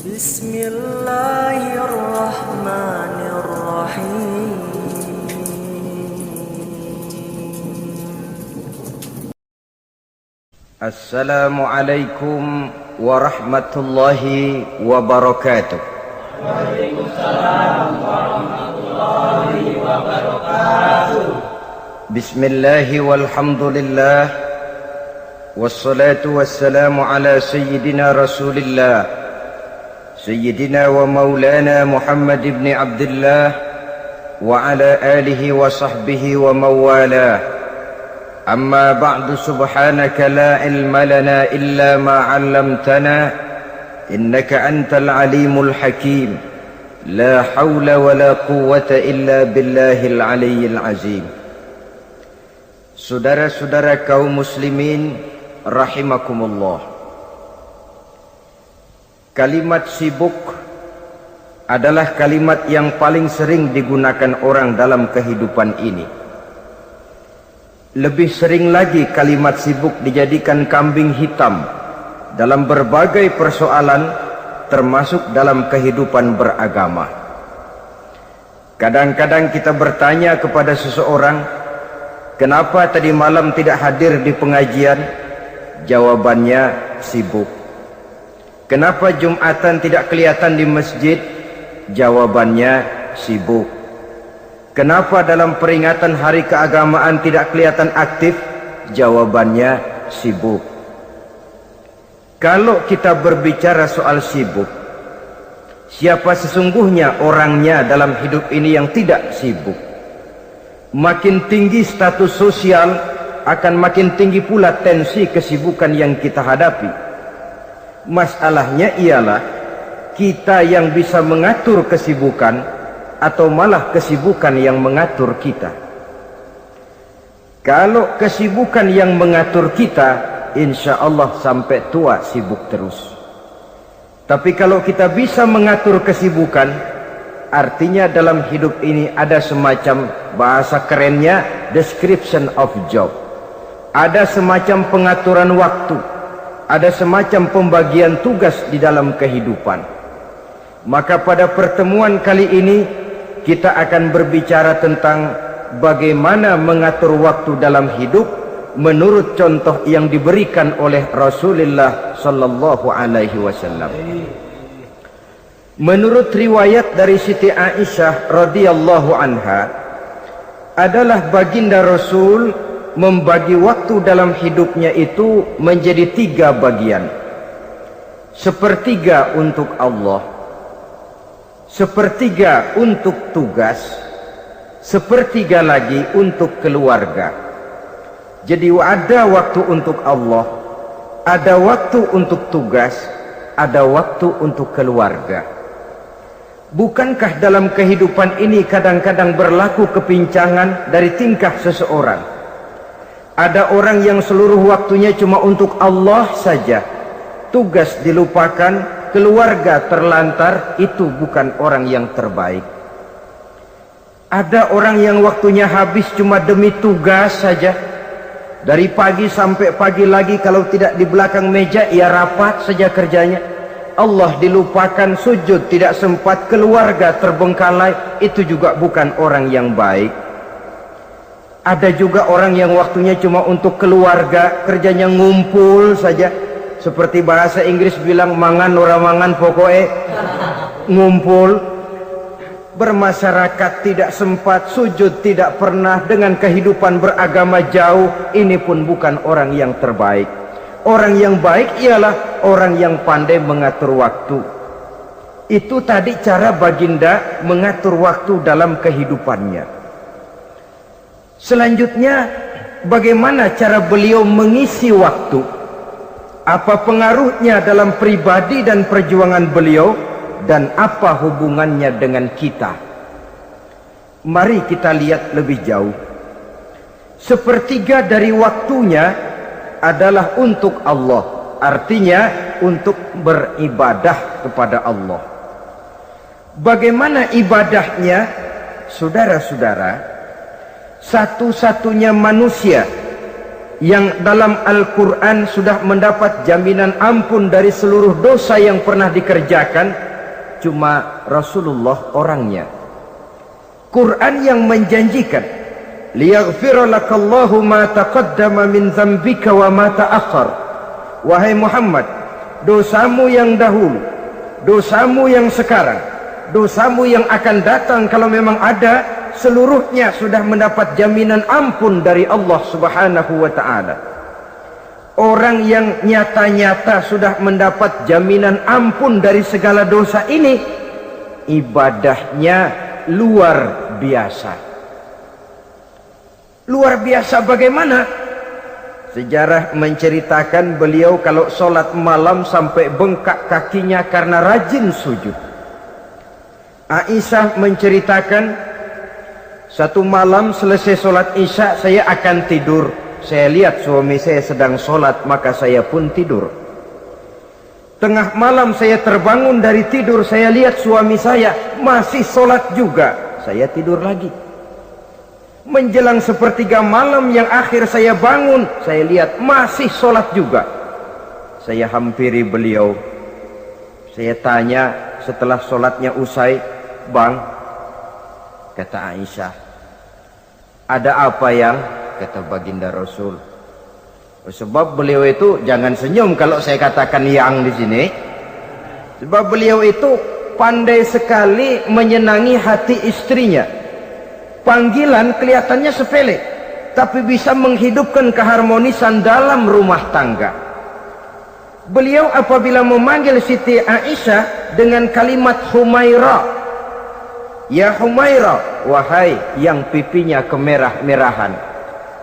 Bismillahirrahmanirrahim. Assalamualaikum warahmatullahi wabarakatuh. Waalaikumsalam warahmatullahi wabarakatuh. Bismillahi walhamdulillah, wassalatu wassalamu ala sayyidina rasulillah, sayyidina wa maulana Muhammad ibn Abdullah wa ala alihi wa sahbihi wa mawalah. Amma ba'du, subhanaka la ilma lana illa ma 'allamtana innaka antal alimul hakim. La hawla wa la quwwata illa billahil aliyyil azim. Saudara-saudara kaum muslimin rahimakumullah, kalimat sibuk adalah kalimat yang paling sering digunakan orang dalam kehidupan ini. Lebih sering lagi kalimat sibuk dijadikan kambing hitam dalam berbagai persoalan, termasuk dalam kehidupan beragama. Kadang-kadang kita bertanya kepada seseorang, kenapa tadi malam tidak hadir di pengajian? Jawabannya, sibuk. Kenapa Jumatan tidak kelihatan di masjid? Jawabannya, sibuk. Kenapa dalam peringatan hari keagamaan tidak kelihatan aktif? Jawabannya, sibuk. Kalau kita berbicara soal sibuk, siapa sesungguhnya orangnya dalam hidup ini yang tidak sibuk? Makin tinggi status sosial, akan makin tinggi pula tensi kesibukan yang kita hadapi. Masalahnya ialah kita yang bisa mengatur kesibukan atau malah kesibukan yang mengatur kita. Kalau kesibukan yang mengatur kita, insya Allah sampai tua sibuk terus. Tapi kalau kita bisa mengatur kesibukan, artinya dalam hidup ini ada semacam, bahasa kerennya, description of job. Ada semacam pengaturan waktu, ada semacam pembagian tugas di dalam kehidupan. Maka pada pertemuan kali ini kita akan berbicara tentang bagaimana mengatur waktu dalam hidup menurut contoh yang diberikan oleh Rasulullah sallallahu alaihi wasallam. Menurut riwayat dari Siti Aisyah radhiyallahu anha, adalah baginda Rasul membagi waktu dalam hidupnya itu menjadi 3 bagian. Sepertiga untuk Allah, sepertiga untuk tugas, sepertiga lagi untuk keluarga. Jadi ada waktu untuk Allah, ada waktu untuk tugas, ada waktu untuk keluarga. Bukankah dalam kehidupan ini kadang-kadang berlaku kepincangan dari tingkah seseorang? Ada orang yang seluruh waktunya cuma untuk Allah saja, tugas dilupakan, keluarga terlantar. Itu bukan orang yang terbaik. Ada orang yang waktunya habis cuma demi tugas saja, dari pagi sampai pagi lagi, kalau tidak di belakang meja ia rapat saja kerjanya. Allah dilupakan, sujud tidak sempat, keluarga terbengkalai. Itu juga bukan orang yang baik. Ada juga orang yang waktunya cuma untuk keluarga, kerjanya ngumpul saja. Seperti bahasa Inggris bilang, mangan ora mangan pokoke ngumpul. Bermasyarakat tidak sempat, sujud tidak pernah, dengan kehidupan beragama jauh. Ini pun bukan orang yang terbaik. Orang yang baik ialah orang yang pandai mengatur waktu. Itu tadi cara baginda mengatur waktu dalam kehidupannya. Selanjutnya, bagaimana cara beliau mengisi waktu? Apa pengaruhnya dalam pribadi dan perjuangan beliau, dan apa hubungannya dengan kita? Mari kita lihat lebih jauh. Sepertiga dari waktunya adalah untuk Allah, artinya untuk beribadah kepada Allah. Bagaimana ibadahnya? Saudara-saudara, satu-satunya manusia yang dalam Al-Quran sudah mendapat jaminan ampun dari seluruh dosa yang pernah dikerjakan cuma Rasulullah orangnya. Quran yang menjanjikan liyaghfira lakallahu ma taqaddama min dzambika wa ma ta'akhkhar. Wahai Muhammad, dosamu yang dahulu, dosamu yang sekarang, dosamu yang akan datang kalau memang ada, seluruhnya sudah mendapat jaminan ampun dari Allah Subhanahu wa ta'ala. Orang yang nyata-nyata sudah mendapat jaminan ampun dari segala dosa ini, ibadahnya luar biasa. Luar biasa bagaimana? Sejarah menceritakan beliau kalau sholat malam sampai bengkak kakinya karena rajin sujud. Aisyah menceritakan, satu malam selesai sholat isya saya akan tidur. Saya lihat suami saya sedang sholat, maka saya pun tidur. Tengah malam saya terbangun dari tidur, saya lihat suami saya masih sholat juga. Saya tidur lagi. Menjelang sepertiga malam yang akhir saya bangun, saya lihat masih sholat juga. Saya hampiri beliau. Saya tanya setelah sholatnya usai, "Bang," kata Aisyah, "ada apa yang?" Kata baginda Rasul. Sebab beliau itu, jangan senyum kalau saya katakan yang di sini. Sebab beliau itu pandai sekali menyenangi hati istrinya. Panggilan kelihatannya sepele, tapi bisa menghidupkan keharmonisan dalam rumah tangga. Beliau apabila memanggil Siti Aisyah dengan kalimat Humaira, "Ya Humaira," wahai yang pipinya kemerah-merahan.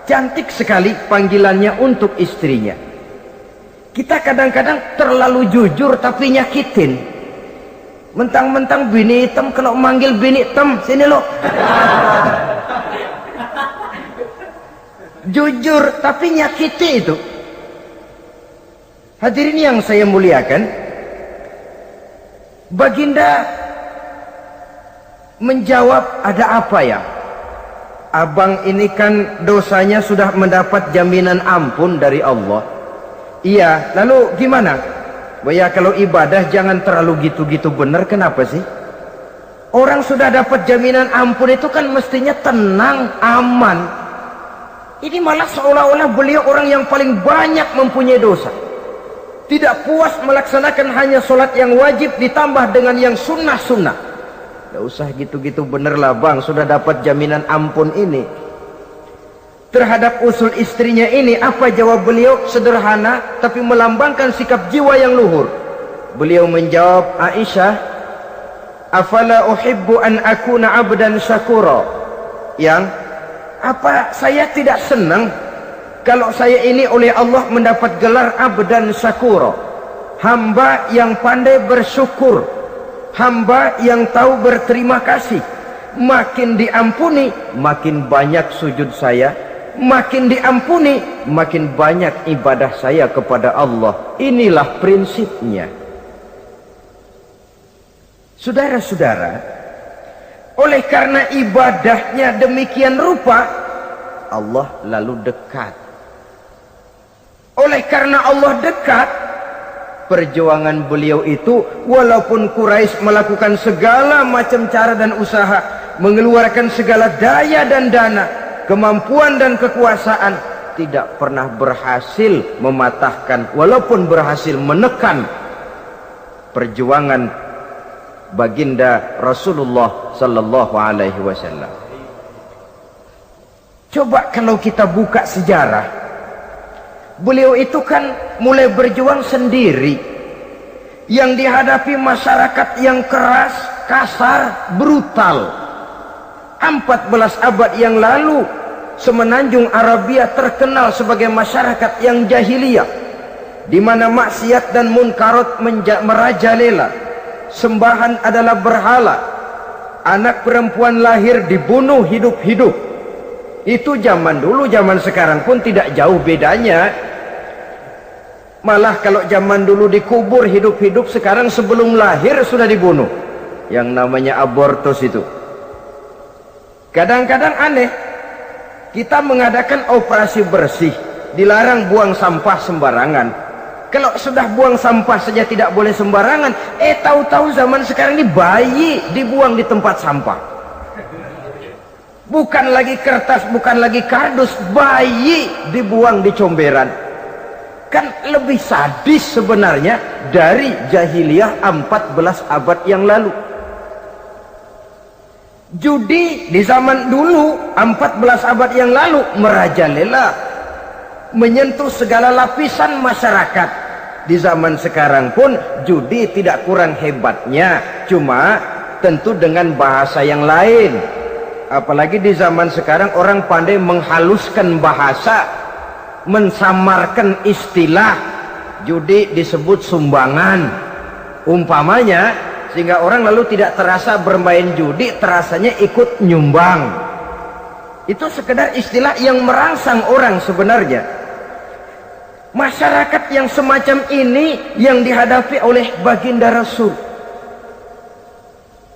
Cantik sekali panggilannya untuk istrinya. Kita kadang-kadang terlalu jujur tapi nyakitin. Mentang-mentang bini hitam, kalau manggil bini hitam, sini lo. Jujur tapi nyakiti itu. Hadirin yang saya muliakan, baginda menjawab, "Ada apa ya? Abang ini kan dosanya sudah mendapat jaminan ampun dari Allah." "Iya, lalu gimana?" "Ya kalau ibadah jangan terlalu gitu-gitu benar." "Kenapa sih?" "Orang sudah dapat jaminan ampun itu kan mestinya tenang, aman. Ini malah seolah-olah beliau orang yang paling banyak mempunyai dosa. Tidak puas melaksanakan hanya sholat yang wajib ditambah dengan yang sunnah-sunnah. Tidak usah gitu-gitu bener lah bang, sudah dapat jaminan ampun ini." Terhadap usul istrinya ini, apa jawab beliau? Sederhana tapi melambangkan sikap jiwa yang luhur. Beliau menjawab, "Aisyah, afala uhibbu an akuna abdan syakura." Yang apa saya tidak senang kalau saya ini oleh Allah mendapat gelar abdan syakura, hamba yang pandai bersyukur, hamba yang tahu berterima kasih. Makin diampuni, makin banyak sujud saya. Makin diampuni, makin banyak ibadah saya kepada Allah. Inilah prinsipnya. Saudara-saudara, oleh karena ibadahnya demikian rupa, Allah lalu dekat. Oleh karena Allah dekat, perjuangan beliau itu, walaupun Quraisy melakukan segala macam cara dan usaha, mengeluarkan segala daya dan dana, kemampuan dan kekuasaan, tidak pernah berhasil mematahkan, walaupun berhasil menekan perjuangan baginda Rasulullah sallallahu alaihi wasallam. Coba kalau kita buka sejarah, beliau itu kan mulai berjuang sendiri, yang dihadapi masyarakat yang keras, kasar, brutal. 14 abad yang lalu, semenanjung Arabia terkenal sebagai masyarakat yang jahiliyah, di mana maksiat dan munkarat merajalela. Sembahan adalah berhala. Anak perempuan lahir dibunuh hidup-hidup. Itu zaman dulu, zaman sekarang pun tidak jauh bedanya. Malah kalau zaman dulu dikubur hidup-hidup, sekarang sebelum lahir sudah dibunuh. Yang namanya abortus itu. Kadang-kadang aneh, kita mengadakan operasi bersih, dilarang buang sampah sembarangan. Kalau sudah buang sampah saja tidak boleh sembarangan, tahu-tahu zaman sekarang ini bayi dibuang di tempat sampah. Bukan lagi kertas, bukan lagi kardus, bayi dibuang di comberan. Kan lebih sadis sebenarnya dari jahiliyah 14 abad yang lalu. Judi di zaman dulu 14 abad yang lalu merajalela, menyentuh segala lapisan masyarakat. Di zaman sekarang pun judi tidak kurang hebatnya, cuma tentu dengan bahasa yang lain. Apalagi di zaman sekarang orang pandai menghaluskan bahasa, mensamarkan istilah. Judi disebut sumbangan umpamanya, sehingga orang lalu tidak terasa bermain judi, terasanya ikut nyumbang. Itu sekedar istilah yang merangsang orang sebenarnya. Masyarakat yang semacam ini yang dihadapi oleh baginda Rasul.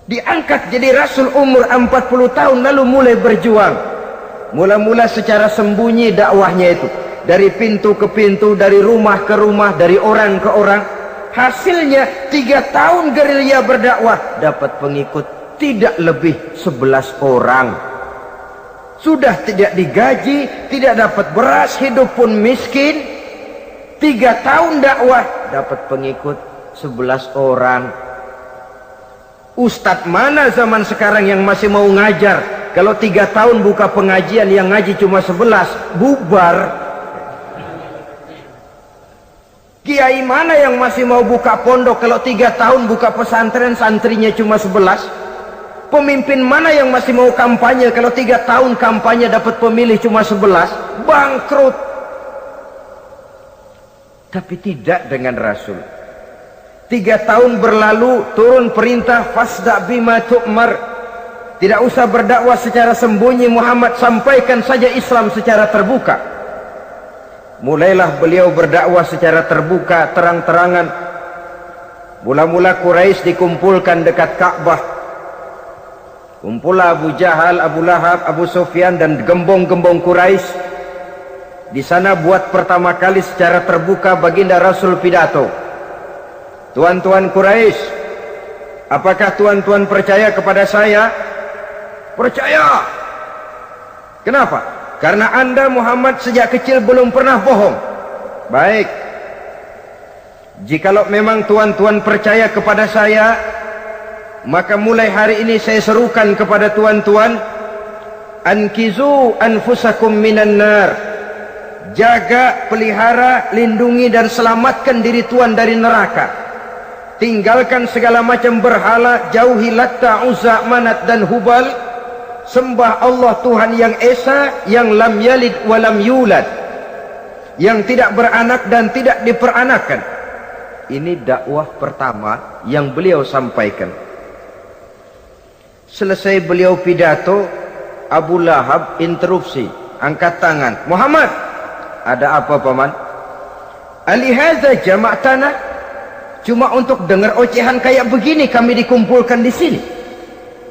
Diangkat jadi Rasul umur 40 tahun lalu mulai berjuang. Mula-mula secara sembunyi dakwahnya itu. Dari pintu ke pintu, dari rumah ke rumah, dari orang ke orang. Hasilnya 3 tahun gerilya berdakwah dapat pengikut tidak lebih 11 orang. Sudah tidak digaji, tidak dapat beras, hidup pun miskin. 3 tahun dakwah dapat pengikut 11 orang. Ustadz mana zaman sekarang yang masih mau ngajar? Kalau 3 tahun buka pengajian yang ngaji cuma 11, bubar. Kiai mana yang masih mau buka pondok? Kalau 3 tahun buka pesantren santrinya cuma 11. Pemimpin mana yang masih mau kampanye? Kalau 3 tahun kampanye dapat pemilih cuma 11, bangkrut. Tapi tidak dengan Rasul. 3 tahun berlalu, turun perintah fasda bima tu'mar. Tidak usah berdakwah secara sembunyi Muhammad, sampaikan saja Islam secara terbuka. Mulailah beliau berdakwah secara terbuka, terang-terangan. Mula-mula Quraisy dikumpulkan dekat Ka'bah. Kumpulah Abu Jahal, Abu Lahab, Abu Sufyan dan gembong-gembong Quraisy. Di sana buat pertama kali secara terbuka baginda Rasul pidato. Tuan-tuan Quraisy, apakah tuan-tuan percaya kepada saya? Percaya. Kenapa? Karena Anda Muhammad sejak kecil belum pernah bohong. Baik. Jikalau memang tuan-tuan percaya kepada saya, maka mulai hari ini saya serukan kepada tuan-tuan, ankizu anfusakum minan nar. Jaga, pelihara, lindungi dan selamatkan diri tuan dari neraka. Tinggalkan segala macam berhala, jauhi Latta, Uzza, Manat dan Hubal. Sembah Allah Tuhan yang Esa, yang lam yalid wa lam yulad, yang tidak beranak dan tidak diperanakan. Ini dakwah pertama yang beliau sampaikan. Selesai beliau pidato, Abu Lahab interupsi, angkat tangan. Muhammad, ada apa paman? Alihaza jama'tana, cuma untuk dengar ocehan kayak begini kami dikumpulkan di sini.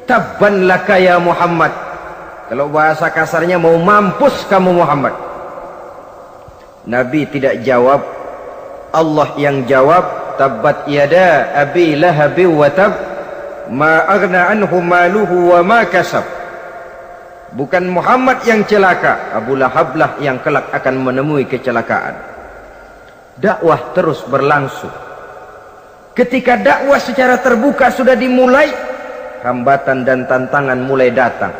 Tabban laka ya Muhammad. Kalau bahasa kasarnya mau mampus kamu Muhammad. Nabi tidak jawab, Allah yang jawab. Tabbat yada abi lahabi wa tab, ma aghna anhu maluhu wa ma kasab. Bukan Muhammad yang celaka, Abu Lahab lah yang kelak akan menemui kecelakaan. Dakwah terus berlangsung. Ketika dakwah secara terbuka sudah dimulai, hambatan dan tantangan mulai datang.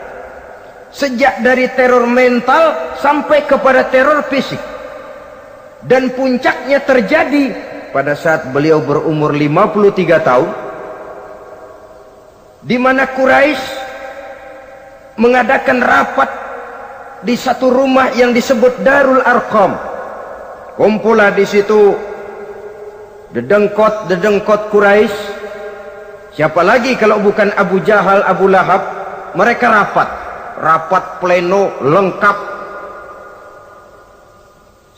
Sejak dari teror mental sampai kepada teror fisik. Dan puncaknya terjadi pada saat beliau berumur 53 tahun, di mana Quraisy mengadakan rapat di satu rumah yang disebut Darul Arqam. Kumpulah di situ dedengkot Quraisy. Siapa lagi kalau bukan Abu Jahal, Abu Lahab? Mereka rapat pleno lengkap.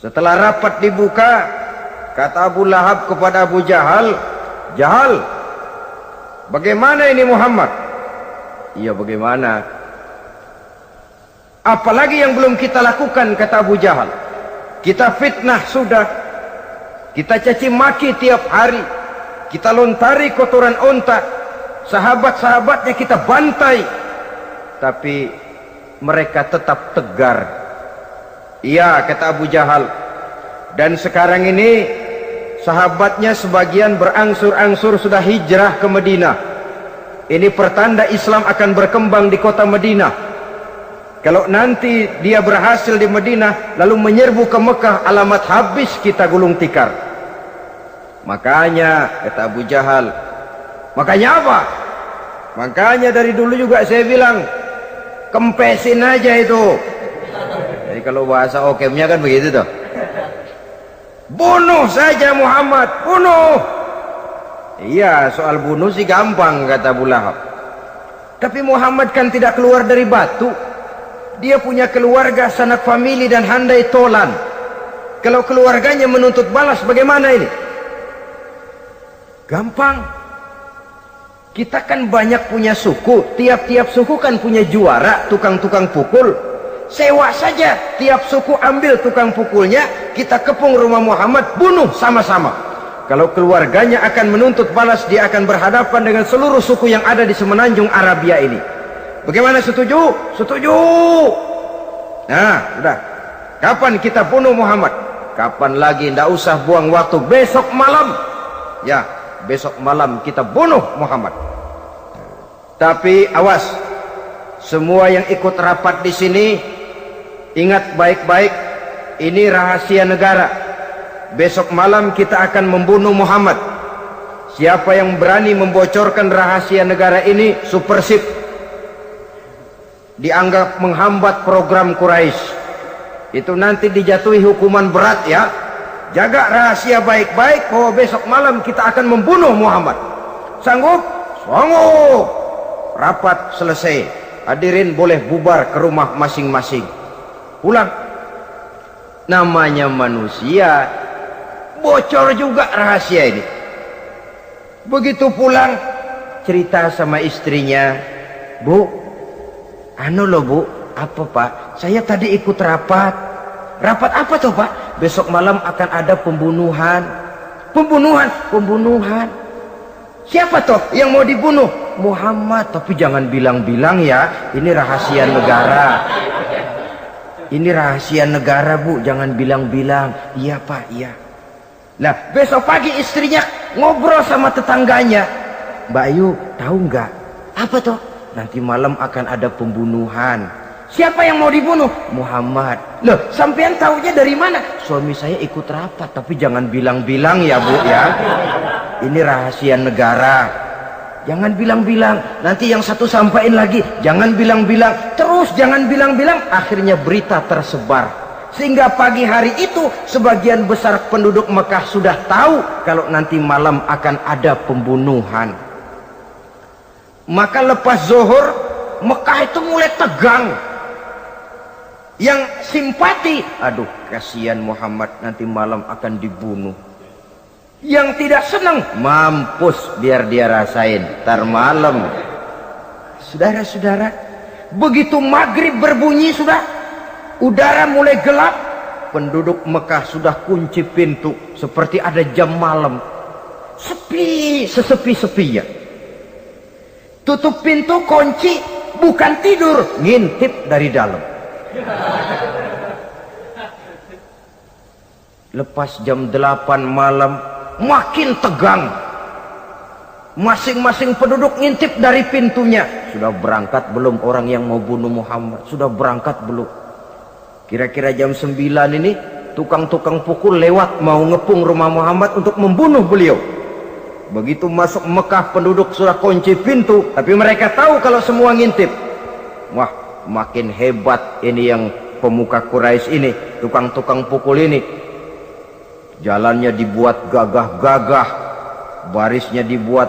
Setelah rapat dibuka, kata Abu Lahab kepada Abu Jahal, Jahal, bagaimana ini Muhammad? Iya, bagaimana? Apalagi yang belum kita lakukan, kata Abu Jahal. kita fitnah sudah, kita caci maki tiap hari, kita lontari kotoran onta, sahabat-sahabatnya kita bantai, tapi mereka tetap tegar. Iya, kata Abu Jahal. Dan sekarang ini sahabatnya sebagian berangsur-angsur sudah hijrah ke Madinah. Ini pertanda Islam akan berkembang di kota Madinah. Kalau nanti dia berhasil di Madinah lalu menyerbu ke Mekah, alamat habis kita gulung tikar. Makanya kata Abu Jahal, makanya apa? Makanya dari dulu juga saya bilang, kempesin aja itu. Jadi kalau bahasa okemnya kan begitu tuh. Bunuh saja Muhammad, bunuh. Iya, soal bunuh sih gampang kata Abu Lahab. Tapi Muhammad kan tidak keluar dari batu. Dia punya keluarga, sanak famili dan handai tolan. Kalau keluarganya menuntut balas bagaimana ini? Gampang. Kita kan banyak punya suku, tiap-tiap suku kan punya juara, tukang-tukang pukul. Sewa saja, tiap suku ambil tukang pukulnya, kita kepung rumah Muhammad, bunuh sama-sama. Kalau keluarganya akan menuntut balas, dia akan berhadapan dengan seluruh suku yang ada di semenanjung Arabia ini. Bagaimana, setuju? Setuju. Nah, udah. Kapan kita bunuh Muhammad? Kapan lagi? Tidak usah buang waktu. Besok malam. Ya, besok malam kita bunuh Muhammad. Tapi awas, semua yang ikut rapat di sini, ingat baik-baik, ini rahasia negara. Besok malam kita akan membunuh Muhammad. Siapa yang berani membocorkan rahasia negara ini, supersip, dianggap menghambat program Quraisy. Itu nanti dijatuhi hukuman berat ya. Jaga rahasia baik-baik bahwa besok malam kita akan membunuh Muhammad. Sanggup? Sanggup. Rapat selesai. Hadirin boleh bubar ke rumah masing-masing. Pulang. Namanya manusia, bocor juga rahasia ini. Begitu pulang, cerita sama istrinya, Bu, anu loh Bu, apa Pak? Saya tadi ikut rapat. Rapat apa tuh Pak? Besok malam akan ada pembunuhan. Pembunuhan? Pembunuhan. Siapa tuh yang mau dibunuh? Muhammad. Tapi jangan bilang-bilang ya, ini rahasia negara. Ini rahasia negara Bu, jangan bilang-bilang. Iya Pak, iya. Nah, besok pagi istrinya ngobrol sama tetangganya. Mbak Ayu, tahu nggak? Apa tuh? Nanti malam akan ada pembunuhan. Siapa yang mau dibunuh? Muhammad. Loh, sampean tahunya dari mana? Suami saya ikut rapat, tapi jangan bilang-bilang ya Bu ya. Ini rahasia negara. Jangan bilang-bilang. Nanti yang satu sampaikan lagi, jangan bilang-bilang. Terus jangan bilang-bilang, akhirnya berita tersebar. Sehingga pagi hari itu sebagian besar penduduk Mekah sudah tahu kalau nanti malam akan ada pembunuhan. Maka lepas zuhur, Mekah itu mulai tegang. Yang simpati, aduh kasihan Muhammad nanti malam akan dibunuh. Yang tidak senang, mampus biar dia rasain tar malam. Saudara-saudara, begitu maghrib berbunyi sudah, udara mulai gelap, penduduk Mekah sudah kunci pintu seperti ada jam malam. Sepi, sesepi-sepinya. Tutup pintu, kunci, bukan tidur, ngintip dari dalam. Lepas jam 8 malam, makin tegang. Masing-masing penduduk ngintip dari pintunya. Sudah berangkat belum orang yang mau bunuh Muhammad? Sudah berangkat belum? Kira-kira jam 9 ini, tukang-tukang pukul lewat mau ngepung rumah Muhammad untuk membunuh beliau. Begitu masuk Mekah, penduduk sudah kunci pintu, tapi mereka tahu kalau semua ngintip. Wah, makin hebat ini yang pemuka Quraisy ini, tukang-tukang pukul ini. Jalannya dibuat gagah-gagah, barisnya dibuat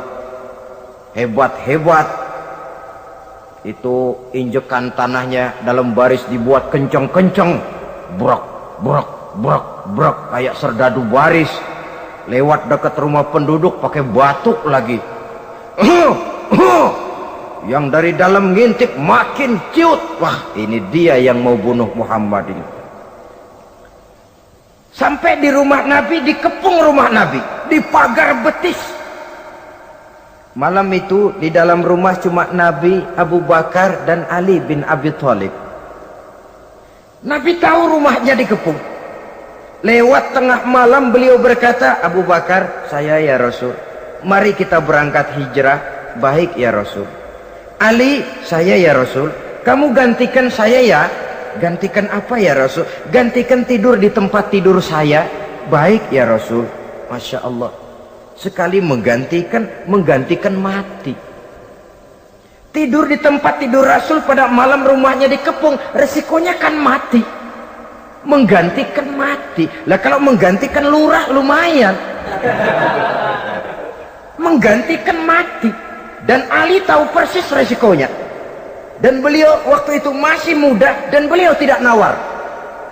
hebat-hebat. Itu injekan tanahnya dalam baris dibuat kencang-kencang, brok, brok, brok, brok, kayak serdadu baris. Lewat dekat rumah penduduk pakai batuk lagi. Yang dari dalam ngintip makin ciut. Wah, ini dia yang mau bunuh Muhammad ini. Sampai di rumah Nabi, dikepung rumah Nabi, di pagar betis. Malam itu di dalam rumah cuma Nabi, Abu Bakar dan Ali bin Abi Thalib. Nabi tahu rumahnya dikepung. Lewat tengah malam beliau berkata, Abu Bakar, saya ya Rasul, mari kita berangkat hijrah. Baik ya Rasul. Ali, saya ya Rasul, kamu gantikan saya ya. Gantikan apa ya Rasul? Gantikan tidur di tempat tidur saya. Baik ya Rasul. Masya Allah. Sekali menggantikan mati. Tidur di tempat tidur Rasul pada malam rumahnya dikepung, resikonya kan mati. Menggantikan mati. Lah kalau menggantikan lurah lumayan. Menggantikan mati. Dan Ali tahu persis resikonya. Dan beliau waktu itu masih muda dan beliau tidak nawar.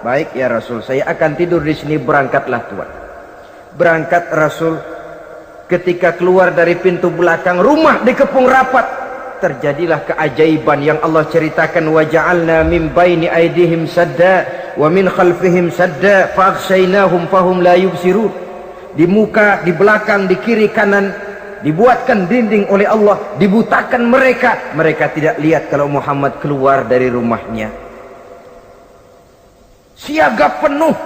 Baik ya Rasul, saya akan tidur di sini, berangkatlah Tuhan. Berangkat Rasul. Ketika keluar dari pintu belakang, rumah dikepung rapat. Terjadilah keajaiban yang Allah ceritakan, wa ja'alna min baini aydihim sadda wa min khalfihim sadda faghshaynahum fahum la yubsirun. Di muka, di belakang, di kiri kanan dibuatkan dinding oleh Allah, dibutakan mereka tidak lihat kalau Muhammad keluar dari rumahnya. Siaga penuh,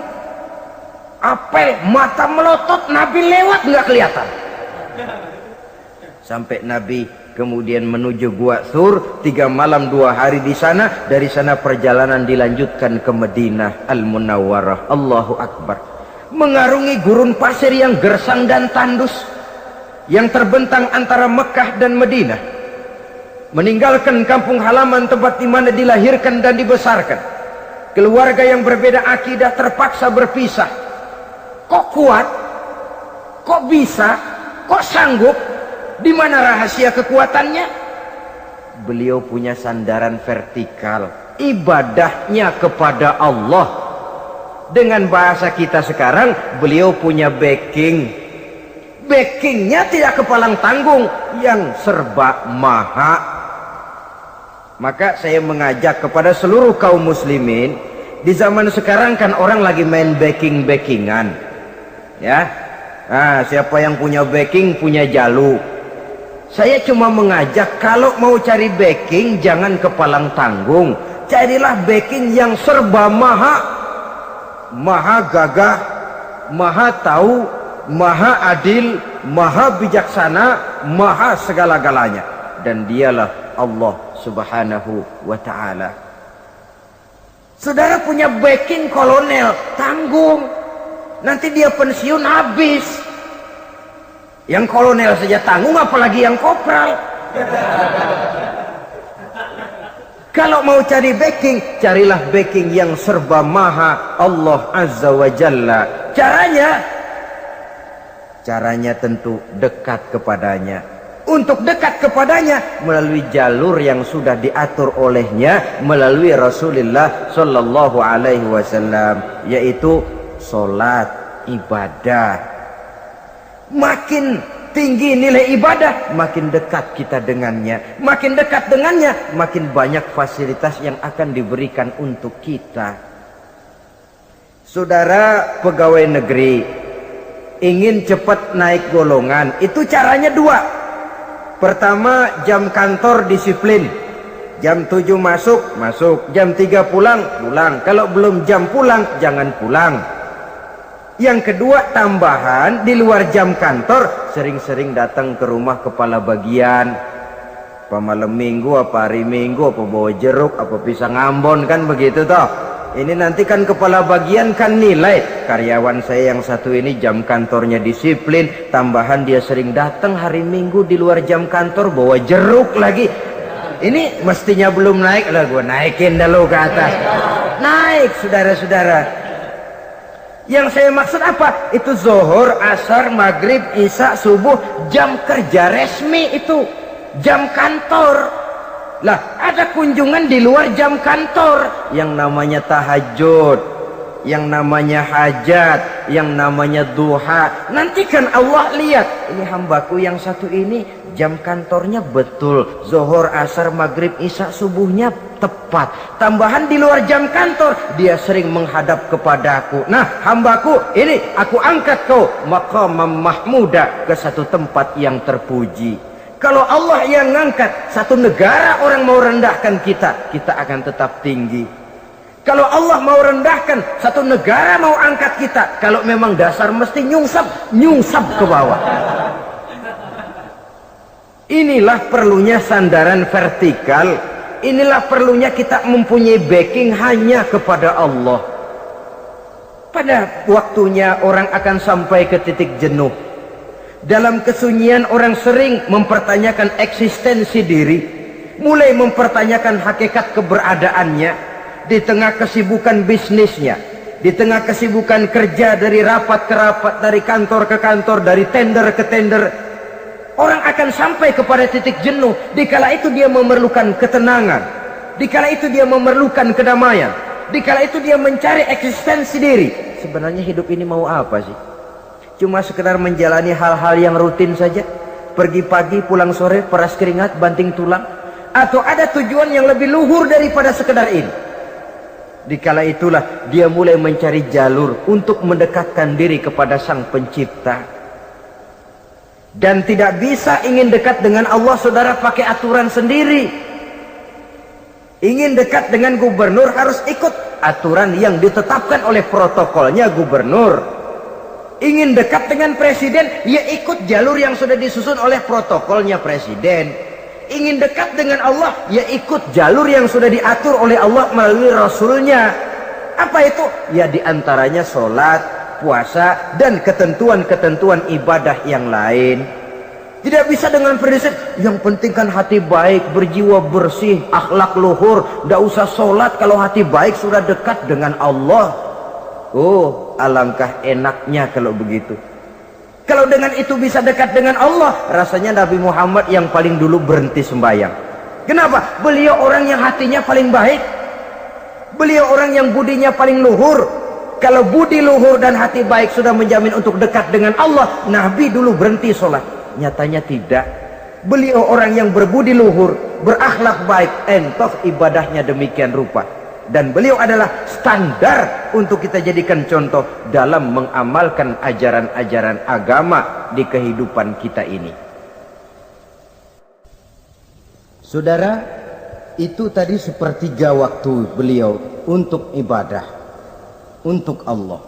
apel, mata melotot, Nabi lewat nggak kelihatan. Sampai Nabi kemudian menuju Gua Thur, 3 malam 2 hari di sana. Dari sana perjalanan dilanjutkan ke Madinah Al-Munawwarah. Allahu Akbar. Mengarungi gurun pasir yang gersang dan tandus yang terbentang antara Mekah dan Madinah. Meninggalkan kampung halaman tempat di mana dilahirkan dan dibesarkan. Keluarga yang berbeda akidah terpaksa berpisah. Kok kuat? Kok bisa? Kok sanggup? Di mana rahasia kekuatannya? Beliau punya sandaran vertikal, ibadahnya kepada Allah. Dengan bahasa kita sekarang, beliau punya backing. Backingnya tidak kepalang tanggung, yang serba maha. Maka saya mengajak kepada seluruh kaum muslimin, di zaman sekarang kan orang lagi main backingan, ya. Nah, siapa yang punya backing punya jalu. Saya cuma mengajak, kalau mau cari backing jangan kepalang tanggung, carilah backing yang serba maha. Maha gagah, maha tahu, maha adil, maha bijaksana, maha segala-galanya. Dan dialah Allah subhanahu wa ta'ala. Saudara punya backing kolonel, tanggung. Nanti dia pensiun habis. Yang kolonel saja tanggung, apalagi yang kopral. Kalau mau cari backing, carilah backing yang serba maha, Allah azza wa jalla. Caranya tentu dekat kepadanya. Untuk dekat kepadanya melalui jalur yang sudah diatur olehnya, melalui Rasulullah sallallahu alaihi wasallam, yaitu salat, ibadah. Makin tinggi nilai ibadah, makin dekat kita dengannya. Makin dekat dengannya, makin banyak fasilitas yang akan diberikan untuk kita. Saudara pegawai negeri ingin cepat naik golongan, itu caranya 2. Pertama, jam kantor disiplin. Jam 7 masuk, jam 3 pulang. Kalau belum jam pulang, jangan pulang. Yang kedua, tambahan di luar jam kantor, sering-sering datang ke rumah kepala bagian. Apa malam minggu, apa hari minggu, apa bawa jeruk, apa pisang Ambon, kan begitu toh. Ini nanti kan kepala bagian kan nilai, karyawan saya yang satu ini jam kantornya disiplin, tambahan dia sering datang hari minggu di luar jam kantor bawa jeruk lagi. Ini mestinya belum naik lah, gue naikin dulu ke atas. Naik saudara-saudara. Yang saya maksud apa? Itu zuhur, asar, maghrib, isya, subuh, jam kerja resmi itu, jam kantor. Lah, ada kunjungan di luar jam kantor yang namanya tahajud. yang namanya hajat, yang namanya duha. Nanti kan Allah lihat, ini hambaku yang satu ini jam kantornya betul, zuhur, asar, maghrib, isya, subuhnya tepat. Tambahan di luar jam kantor, dia sering menghadap kepadaku. Nah, hambaku ini aku angkat kau maqamam mahmuda, ke satu tempat yang terpuji. Kalau Allah yang ngangkat, satu negara orang mau rendahkan kita, kita akan tetap tinggi. Kalau Allah mau rendahkan, satu negara mau angkat kita, kalau memang dasar mesti nyungsap ke bawah. Inilah perlunya sandaran vertikal. Inilah perlunya kita mempunyai backing hanya kepada Allah. Pada waktunya orang akan sampai ke titik jenuh. Dalam kesunyian orang sering mempertanyakan eksistensi diri, mulai mempertanyakan hakikat keberadaannya. Di tengah kesibukan bisnisnya, di tengah kesibukan kerja, dari rapat ke rapat, dari kantor ke kantor, dari tender ke tender, orang akan sampai kepada titik jenuh. Dikala itu dia memerlukan ketenangan, dikala itu dia memerlukan kedamaian, dikala itu dia mencari eksistensi diri. Sebenarnya hidup ini mau apa sih? Cuma sekedar menjalani hal-hal yang rutin saja, pergi pagi pulang sore, peras keringat banting tulang, atau ada tujuan yang lebih luhur daripada sekedar ini? Dikala itulah dia mulai mencari jalur untuk mendekatkan diri kepada Sang Pencipta. Dan tidak bisa ingin dekat dengan Allah saudara pakai aturan sendiri. Ingin dekat dengan gubernur harus ikut aturan yang ditetapkan oleh protokolnya gubernur. Ingin dekat dengan presiden, ya ikut jalur yang sudah disusun oleh protokolnya presiden. Ingin dekat dengan Allah, ya ikut jalur yang sudah diatur oleh Allah melalui Rasulnya. Apa itu? Ya diantaranya sholat, puasa, dan ketentuan-ketentuan ibadah yang lain. Tidak bisa dengan prinsip yang penting kan hati baik, berjiwa bersih, akhlak luhur, tidak usah sholat kalau hati baik sudah dekat dengan Allah. Oh, alangkah enaknya kalau begitu. Kalau dengan itu bisa dekat dengan Allah, rasanya Nabi Muhammad yang paling dulu berhenti sembahyang. Kenapa? Beliau orang yang hatinya paling baik. Beliau orang yang budinya paling luhur. Kalau budi luhur dan hati baik sudah menjamin untuk dekat dengan Allah, Nabi dulu berhenti sholat. Nyatanya tidak. Beliau orang yang berbudi luhur, berakhlak baik, entoh ibadahnya demikian rupa. Dan beliau adalah standar untuk kita jadikan contoh dalam mengamalkan ajaran-ajaran agama di kehidupan kita ini. Saudara, itu tadi sepertiga waktu beliau untuk ibadah, untuk Allah.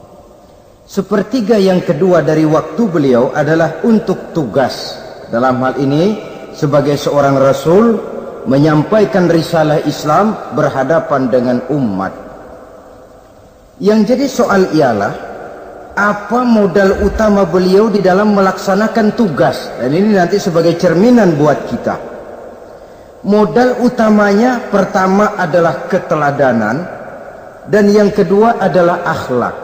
Sepertiga yang kedua dari waktu beliau adalah untuk tugas. Dalam hal ini sebagai seorang Rasul, menyampaikan risalah Islam berhadapan dengan umat. Yang jadi soal ialah apa modal utama beliau di dalam melaksanakan tugas, dan ini nanti sebagai cerminan buat kita. Modal utamanya pertama adalah keteladanan, dan yang kedua adalah akhlak.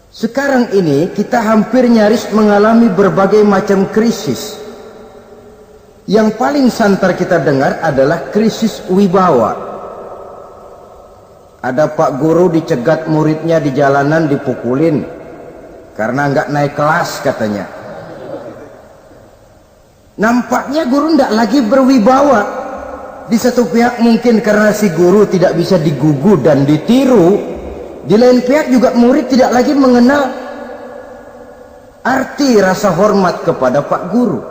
Sekarang ini kita hampir nyaris mengalami berbagai macam krisis. Yang paling santer kita dengar adalah krisis wibawa. Ada pak guru dicegat muridnya di jalanan, dipukulin karena nggak naik kelas katanya. Nampaknya guru nggak lagi berwibawa. Di satu pihak mungkin karena si guru tidak bisa digugu dan ditiru. Di lain pihak juga murid tidak lagi mengenal arti rasa hormat kepada pak guru.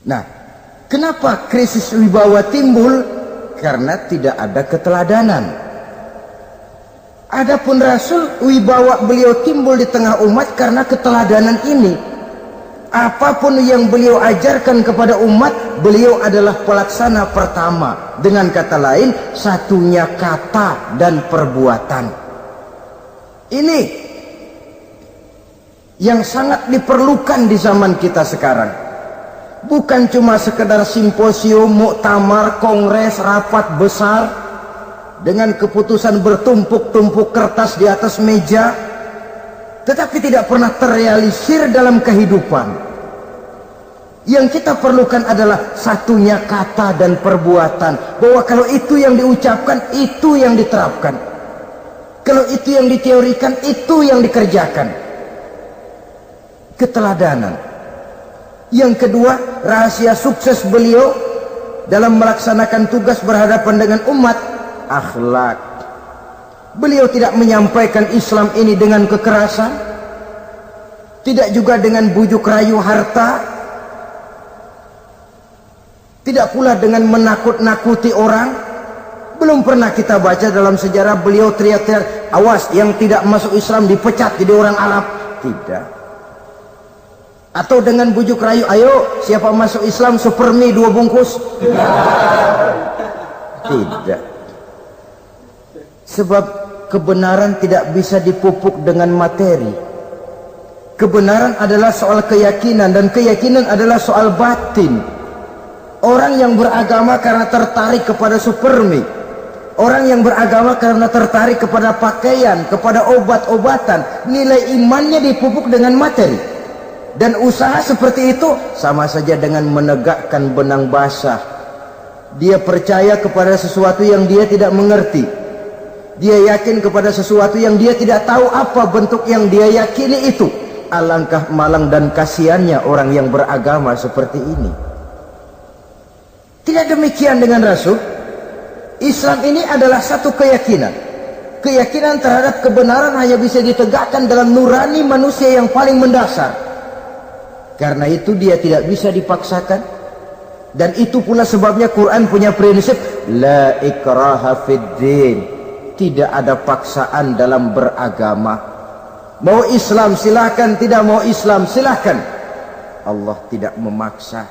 Nah, kenapa krisis wibawa timbul? Karena tidak ada keteladanan. Adapun Rasul, wibawa beliau timbul di tengah umat karena keteladanan ini. Apapun yang beliau ajarkan kepada umat, beliau adalah pelaksana pertama. Dengan kata lain, satunya kata dan perbuatan. Ini yang sangat diperlukan di zaman kita sekarang. Bukan cuma sekedar simposium, muktamar, kongres, rapat besar dengan keputusan bertumpuk-tumpuk kertas di atas meja, tetapi tidak pernah terrealisir dalam kehidupan. Yang kita perlukan adalah satunya kata dan perbuatan. Bahwa kalau itu yang diucapkan, itu yang diterapkan. Kalau itu yang diteorikan, itu yang dikerjakan. Keteladanan. Yang kedua, rahasia sukses beliau dalam melaksanakan tugas berhadapan dengan umat, akhlak. Beliau tidak menyampaikan Islam ini dengan kekerasan, tidak juga dengan bujuk rayu harta, tidak pula dengan menakut-nakuti orang. Belum pernah kita baca dalam sejarah beliau teriak-teriak, awas yang tidak masuk Islam dipecat jadi orang Arab. Tidak. Atau dengan bujuk rayu, ayo siapa masuk Islam supermi 2 bungkus. Tidak. Sebab kebenaran tidak bisa dipupuk dengan materi. Kebenaran adalah soal keyakinan, dan keyakinan adalah soal batin. Orang yang beragama karena tertarik kepada supermi, orang yang beragama karena tertarik kepada pakaian, kepada obat-obatan, nilai imannya dipupuk dengan materi. Dan usaha seperti itu sama saja dengan menegakkan benang basah. Dia percaya kepada sesuatu yang dia tidak mengerti. Dia yakin kepada sesuatu yang dia tidak tahu apa bentuk yang dia yakini itu. Alangkah malang dan kasihannya orang yang beragama seperti ini. Tidak demikian dengan Rasul. Islam ini adalah satu keyakinan. Keyakinan terhadap kebenaran hanya bisa ditegakkan dalam nurani manusia yang paling mendasar. Karena itu dia tidak bisa dipaksakan. Dan itu pula sebabnya Quran punya prinsip la ikraha fid din. Tidak ada paksaan dalam beragama. Mau Islam silahkan, tidak mau Islam silahkan. Allah tidak memaksa.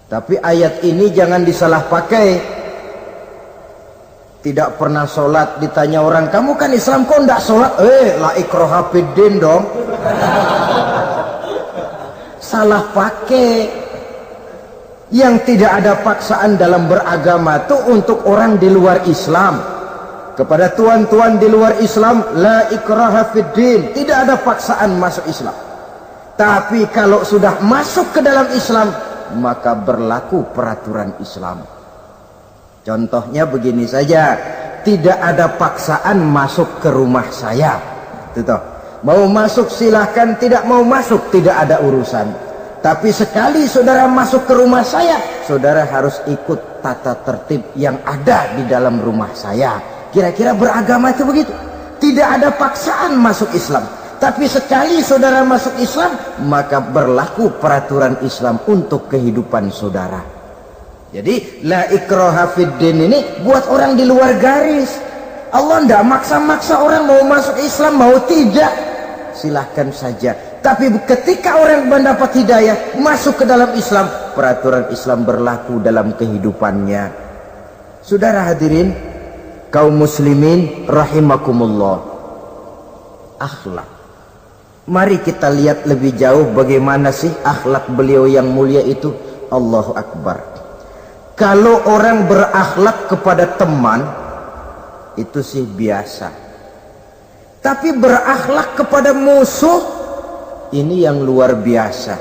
Tapi ayat ini jangan disalah pakai. Tidak pernah sholat, ditanya orang, kamu kan Islam kok tidak sholat? La ikraha fid din dong. Salah pakai. Yang tidak ada paksaan dalam beragama itu untuk orang di luar Islam. Kepada tuan-tuan di luar Islam, la ikraha fid din, tidak ada paksaan masuk Islam. Tapi kalau sudah masuk ke dalam Islam, maka berlaku peraturan Islam. Contohnya begini saja, tidak ada paksaan masuk ke rumah saya. Itu mau masuk silahkan, tidak mau masuk tidak ada urusan. Tapi sekali saudara masuk ke rumah saya, saudara harus ikut tata tertib yang ada di dalam rumah saya. Kira-kira beragama itu begitu. Tidak ada paksaan masuk Islam. Tapi sekali saudara masuk Islam, maka berlaku peraturan Islam untuk kehidupan saudara. Jadi la ikraha fid din ini buat orang di luar garis. Allah tidak maksa-maksa orang mau masuk Islam mau tidak, silahkan saja. Tapi ketika orang mendapat hidayah masuk ke dalam Islam, peraturan Islam berlaku dalam kehidupannya. Saudara hadirin kaum muslimin rahimakumullah, akhlak. Mari kita lihat lebih jauh bagaimana sih akhlak beliau yang mulia itu. Allahu Akbar. Kalau orang berakhlak kepada teman itu sih biasa. Tapi berakhlak kepada musuh ini yang luar biasa.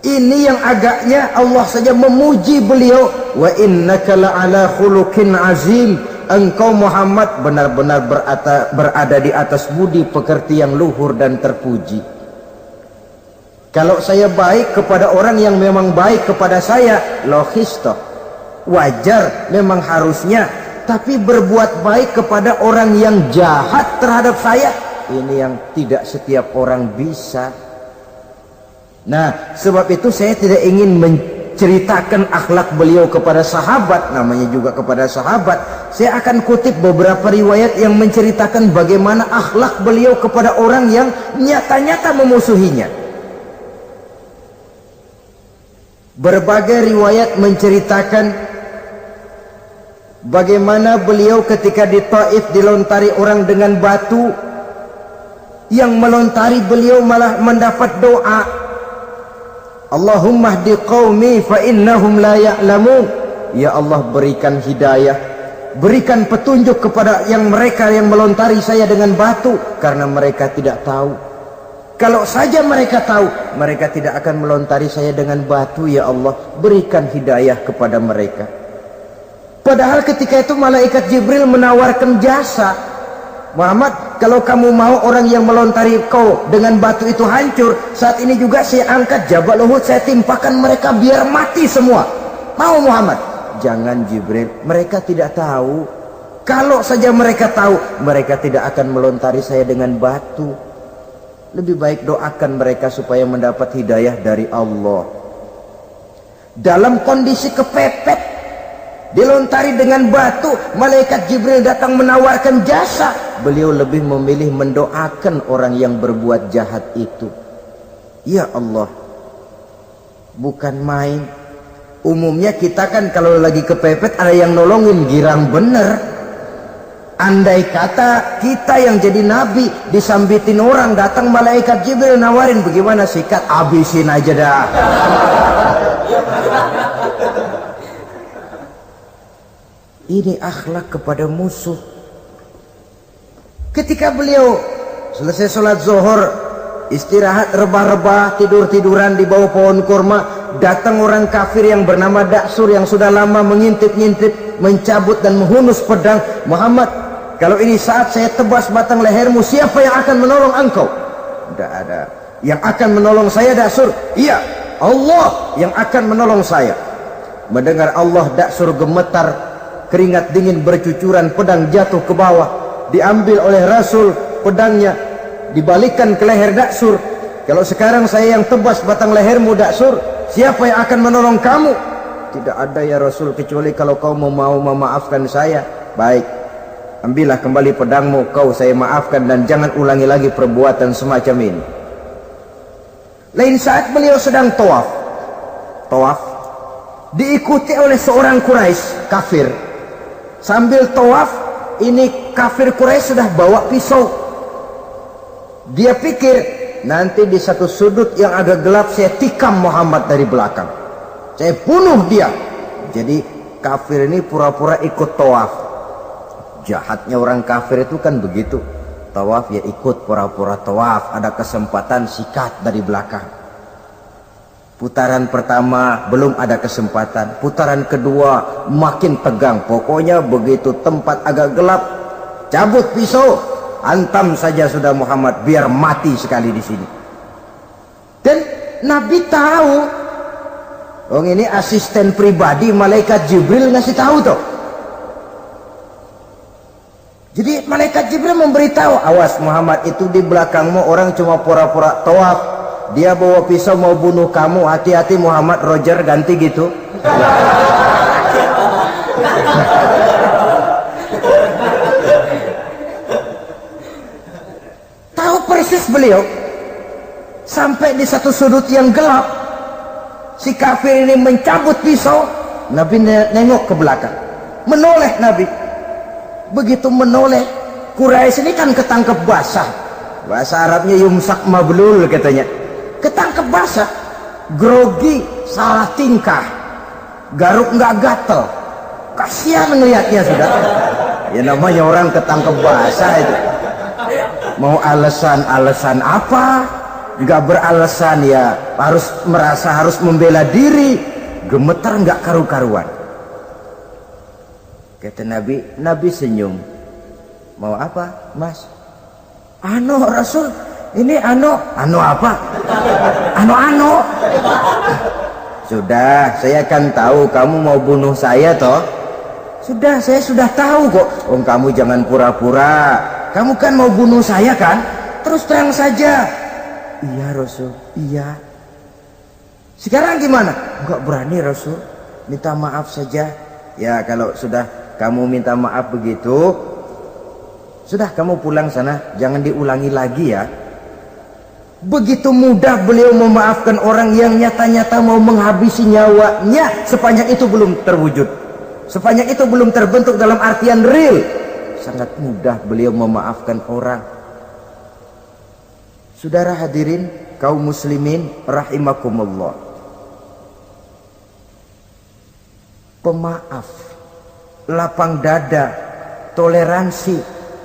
Ini yang agaknya Allah saja memuji beliau, wa innaka la'ala khuluqin azim. Engkau Muhammad benar-benar berada di atas budi pekerti yang luhur dan terpuji. Kalau saya baik kepada orang yang memang baik kepada saya, logis toh, wajar, memang harusnya. Tapi berbuat baik kepada orang yang jahat terhadap saya, ini yang tidak setiap orang bisa. Nah, sebab itu saya tidak ingin menceritakan akhlak beliau kepada sahabat, namanya juga kepada sahabat. Saya akan kutip beberapa riwayat yang menceritakan bagaimana akhlak beliau kepada orang yang nyata-nyata memusuhinya. Berbagai riwayat menceritakan bagaimana beliau ketika di Taif dilontari orang dengan batu, yang melontari beliau malah mendapat doa, Allahumma hdi qaumi fa innahum la ya'lamun. Ya Allah, berikan hidayah, berikan petunjuk kepada yang mereka yang melontari saya dengan batu, karena mereka tidak tahu. Kalau saja mereka tahu, mereka tidak akan melontari saya dengan batu. Ya Allah, berikan hidayah kepada mereka. Padahal ketika itu malaikat Jibril menawarkan jasa. Muhammad, kalau kamu mau orang yang melontari kau dengan batu itu hancur, saat ini juga saya angkat Jabal Uhud, saya timpakan mereka biar mati semua. Mau Muhammad? Jangan Jibril, mereka tidak tahu. Kalau saja mereka tahu, mereka tidak akan melontari saya dengan batu. Lebih baik doakan mereka supaya mendapat hidayah dari Allah. Dalam kondisi kepepet, dilontari dengan batu, malaikat Jibril datang menawarkan jasa. Beliau lebih memilih mendoakan orang yang berbuat jahat itu. Ya Allah, bukan main. Umumnya kita kan kalau lagi kepepet ada yang nolongin, girang bener. Andai kata kita yang jadi nabi disambitin orang, datang malaikat Jibril nawarin, bagaimana sikat? Abisin aja dah. Ini akhlak kepada musuh. Ketika beliau selesai sholat zuhur, istirahat rebah-rebah, tidur-tiduran di bawah pohon kurma, datang orang kafir yang bernama Daksur yang sudah lama mengintip-ngintip, mencabut dan menghunus pedang. Muhammad, kalau ini saat saya tebas batang lehermu, siapa yang akan menolong engkau? Tidak ada. Yang akan menolong saya Daksur? Iya, Allah yang akan menolong saya. Mendengar Allah, Daksur gemetar, keringat dingin bercucuran, pedang jatuh ke bawah, diambil oleh Rasul pedangnya, dibalikan ke leher Daksur. Kalau sekarang saya yang tebas batang lehermu Daksur, siapa yang akan menolong kamu? Tidak ada ya Rasul, kecuali kalau kau mau memaafkan saya. Baik, ambillah kembali pedangmu, kau saya maafkan, dan jangan ulangi lagi perbuatan semacam ini. Lain saat beliau sedang tawaf, diikuti oleh seorang Quraisy kafir. Sambil tawaf, ini kafir Quraisy sudah bawa pisau. Dia pikir nanti di satu sudut yang agak gelap saya tikam Muhammad dari belakang, saya bunuh dia. Jadi kafir ini pura-pura ikut tawaf. Jahatnya orang kafir itu kan begitu, tawaf ya ikut pura-pura tawaf, ada kesempatan sikat dari belakang. Putaran pertama belum ada kesempatan, putaran kedua makin tegang. Pokoknya begitu tempat agak gelap, cabut pisau, hantam saja sudah Muhammad biar mati sekali di sini. Dan Nabi tahu, oh ini asisten pribadi malaikat Jibril ngasih tahu tuh. Jadi malaikat Jibril memberitahu, awas Muhammad, itu di belakangmu orang cuma pura-pura tawaf, dia bawa pisau mau bunuh kamu, hati-hati Muhammad. Roger ganti gitu. Tahu persis beliau. Sampai di satu sudut yang gelap, si kafir ini mencabut pisau. Nabi nengok ke belakang, menoleh Nabi. Begitu menoleh, Quraisy ini kan ketangkep basah, bahasa Arabnya yumsak mablul katanya, ketangkep basah, grogi, salah tingkah, garuk nggak gatel, kasihan ngelihatnya sudah. Ya namanya orang ketangkep basah itu, mau alasan apa? Nggak beralasan ya, harus merasa harus membela diri, gemetar nggak karu-karuan. Kata Nabi senyum. Mau apa mas? Ano Rasul, ini ano apa? Ano. Sudah, saya kan tahu kamu mau bunuh saya toh. Sudah, saya sudah tahu kok. Oh kamu jangan pura-pura, kamu kan mau bunuh saya kan? Terus terang saja. Iya Rasul, iya. Sekarang gimana? Enggak berani Rasul, minta maaf saja. Ya kalau sudah kamu minta maaf begitu, sudah kamu pulang sana, jangan diulangi lagi ya. Begitu mudah beliau memaafkan orang yang nyata-nyata mau menghabisi nyawanya. Sepanjang itu belum terwujud, sepanjang itu belum terbentuk dalam artian real, sangat mudah beliau memaafkan orang. Saudara hadirin kaum muslimin rahimakumullah, pemaaf, lapang dada, toleransi,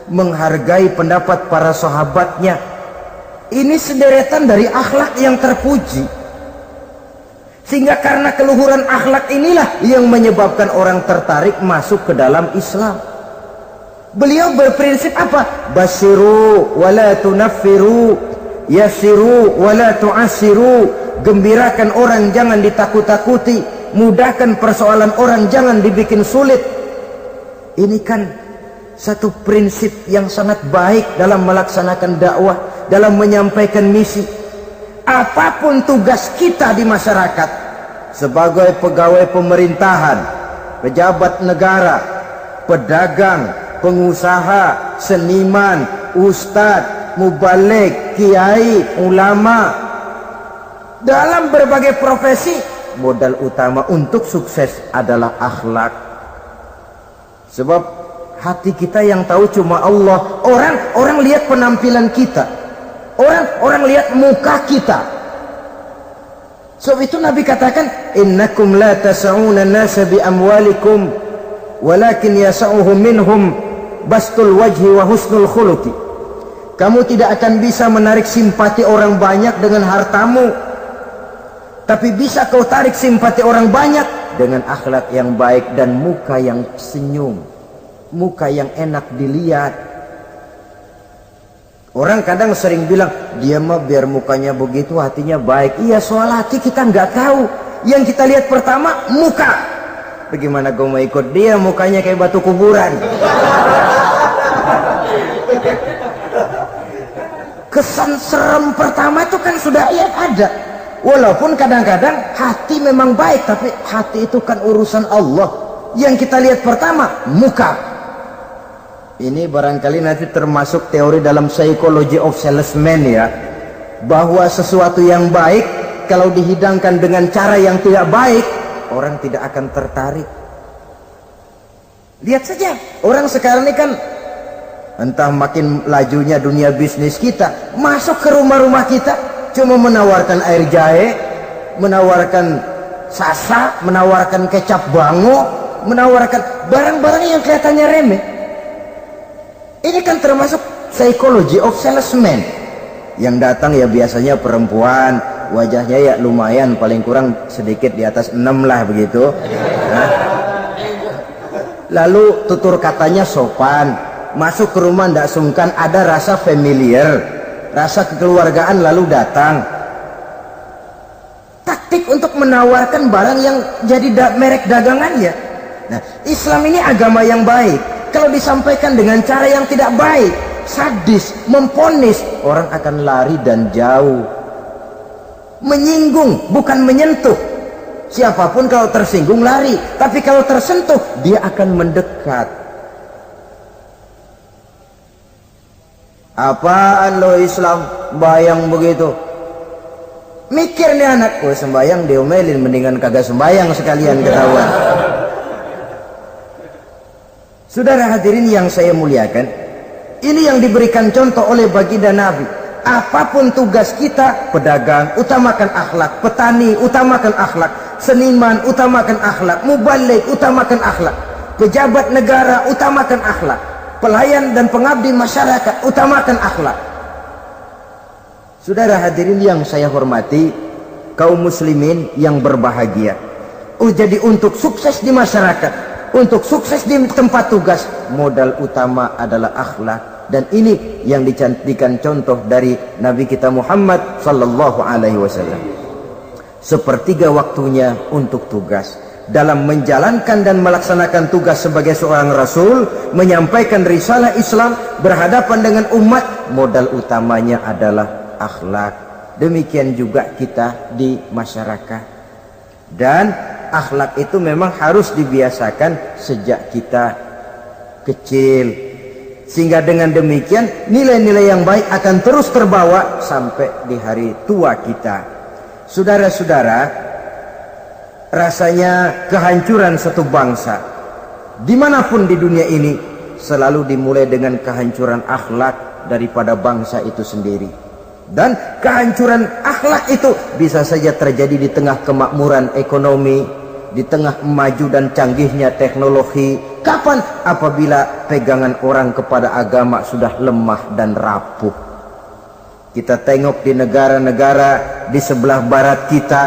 menghargai pendapat para sahabatnya, Ini sederetan dari akhlak yang terpuji. Sehingga karena keluhuran akhlak inilah yang menyebabkan orang tertarik masuk ke dalam Islam. Beliau berprinsip apa? Basyiru wala tunaffiru, yassiru wala tu'assiru. Gembirakan orang, jangan ditakut-takuti. Mudahkan persoalan orang, jangan dibikin sulit. Ini kan satu prinsip yang sangat baik dalam melaksanakan dakwah, dalam menyampaikan misi. Apapun tugas kita di masyarakat, sebagai pegawai pemerintahan, pejabat negara, pedagang, pengusaha, seniman, ustadz, mubaligh, kiai, ulama, dalam berbagai profesi, modal utama untuk sukses adalah akhlak. Sebab hati kita yang tahu cuma Allah. Orang lihat penampilan kita, orang lihat muka kita. Sebab itu Nabi katakan, innakum la tas'una an-nasa bi amwalikum walakin yas'uhum minhum bastul wajhi wa husnul khuluqi. Kamu tidak akan bisa menarik simpati orang banyak dengan hartamu, tapi bisa kau tarik simpati orang banyak dengan akhlak yang baik dan muka yang senyum, muka yang enak dilihat. Orang kadang sering bilang, dia mah biar mukanya begitu hatinya baik. Iya, soal hati kita nggak tahu. Yang kita lihat pertama muka. Bagaimana gue mau ikut dia, mukanya kayak batu kuburan. Kesan serem pertama itu kan sudah ada. Walaupun kadang-kadang hati memang baik, tapi hati itu kan urusan Allah. Yang kita lihat pertama muka. Ini barangkali nanti termasuk teori dalam psychology of salesman ya, bahwa sesuatu yang baik kalau dihidangkan dengan cara yang tidak baik, orang tidak akan tertarik. Lihat saja, orang sekarang ini kan entah makin lajunya dunia bisnis kita, masuk ke rumah-rumah kita cuma menawarkan air jahe, menawarkan sasa, menawarkan kecap bango, menawarkan barang-barang yang kelihatannya remeh. Ini kan termasuk psychology of salesman. Yang datang ya biasanya perempuan, wajahnya ya lumayan, paling kurang sedikit di atas 6 lah begitu. Nah, lalu tutur katanya sopan, masuk ke rumah tidak sungkan, ada rasa familiar, rasa kekeluargaan, lalu datang. Taktik untuk menawarkan barang yang jadi merek dagangannya. Nah, Islam ini agama yang baik. Kalau disampaikan dengan cara yang tidak baik, sadis, memponis, orang akan lari dan jauh. Menyinggung, bukan menyentuh. Siapapun kalau tersinggung lari, tapi kalau tersentuh dia akan mendekat. Apaan lo Islam bayang begitu? Mikir nih anak, oh sembayang diomelin, mendingan kagak sembayang sekalian ketahuan. Saudara hadirin yang saya muliakan, ini yang diberikan contoh oleh baginda Nabi. Apapun tugas kita, pedagang utamakan akhlak, petani utamakan akhlak, seniman utamakan akhlak, mubaligh utamakan akhlak, pejabat negara utamakan akhlak, pelayan dan pengabdi masyarakat utamakan akhlak. Saudara hadirin yang saya hormati, kaum muslimin yang berbahagia. Jadi untuk sukses di masyarakat, untuk sukses di tempat tugas, modal utama adalah akhlak. Dan ini yang dicantikan contoh dari Nabi kita Muhammad sallallahu alaihi wasallam. Sepertiga waktunya untuk tugas, dalam menjalankan dan melaksanakan tugas sebagai seorang rasul, menyampaikan risalah Islam, berhadapan dengan umat, modal utamanya adalah akhlak. Demikian juga kita di masyarakat. Dan akhlak itu memang harus dibiasakan sejak kita kecil, sehingga dengan demikian nilai-nilai yang baik akan terus terbawa sampai di hari tua kita. Saudara-saudara, rasanya kehancuran satu bangsa dimanapun di dunia ini selalu dimulai dengan kehancuran akhlak daripada bangsa itu sendiri. Dan kehancuran akhlak itu bisa saja terjadi di tengah kemakmuran ekonomi, di tengah maju dan canggihnya teknologi. Kapan? Apabila pegangan orang kepada agama sudah lemah dan rapuh. Kita tengok di negara-negara di sebelah barat kita,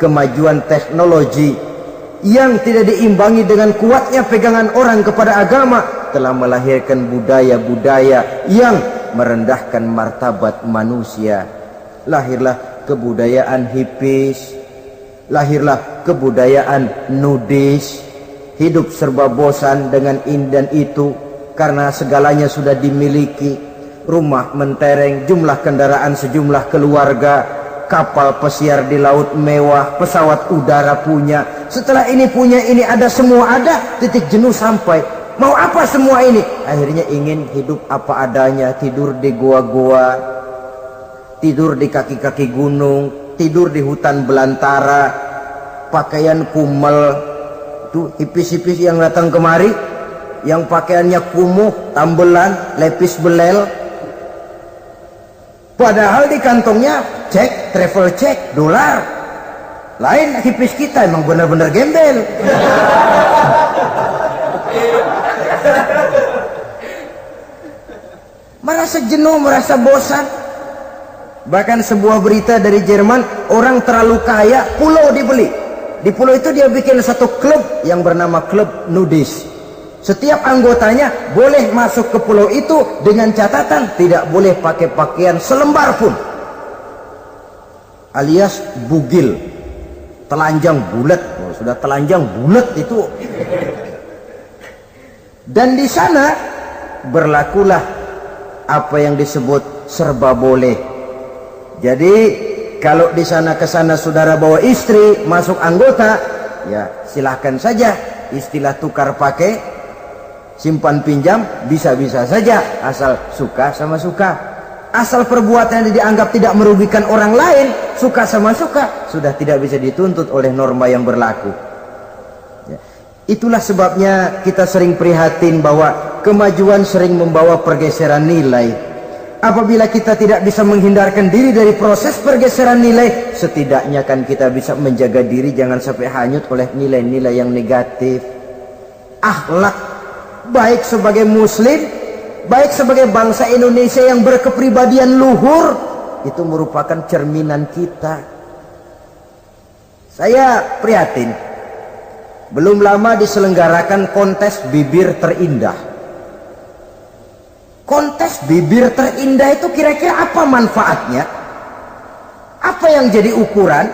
kemajuan teknologi yang tidak diimbangi dengan kuatnya pegangan orang kepada agama telah melahirkan budaya-budaya yang merendahkan martabat manusia. Lahirlah kebudayaan hippies, lahirlah kebudayaan nudis, hidup serba bosan dengan ini dan itu karena segalanya sudah dimiliki. Rumah mentereng, jumlah kendaraan sejumlah keluarga, kapal pesiar di laut mewah, pesawat udara punya, setelah ini punya, ini ada, semua ada, titik jenuh sampai. Mau apa semua ini? Akhirnya ingin hidup apa adanya, tidur di goa-goa, tidur di kaki-kaki gunung, tidur di hutan belantara, pakaian kumel. Tuh hipis-hipis yang datang kemari, yang pakaiannya kumuh, tambelan, lepis belel, padahal di kantongnya cek, travel cek, dolar. Lain hipis kita, emang benar-benar gembel. Merasa jenuh, merasa bosan. Bahkan sebuah berita dari Jerman, orang terlalu kaya, pulau dibeli. Di pulau itu dia bikin satu klub yang bernama klub nudis. Setiap anggotanya boleh masuk ke pulau itu dengan catatan tidak boleh pakai pakaian selembar pun, alias bugil, telanjang bulat. Oh, sudah telanjang bulat itu. Dan di sana berlakulah apa yang disebut serba boleh. Jadi kalau di sana ke sana saudara bawa istri masuk anggota, ya silahkan saja. Istilah tukar pakai, simpan pinjam bisa-bisa saja, asal suka sama suka. Asal perbuatan yang dianggap tidak merugikan orang lain, suka sama suka, sudah tidak bisa dituntut oleh norma yang berlaku. Ya. Itulah sebabnya kita sering prihatin bahwa kemajuan sering membawa pergeseran nilai. Apabila kita tidak bisa menghindarkan diri dari proses pergeseran nilai, setidaknya kan kita bisa menjaga diri jangan sampai hanyut oleh nilai-nilai yang negatif. Akhlak, baik sebagai muslim, baik sebagai bangsa Indonesia yang berkepribadian luhur, itu merupakan cerminan kita. Saya prihatin, belum lama diselenggarakan kontes bibir terindah. Kontes bibir terindah itu kira-kira apa manfaatnya? Apa yang jadi ukuran?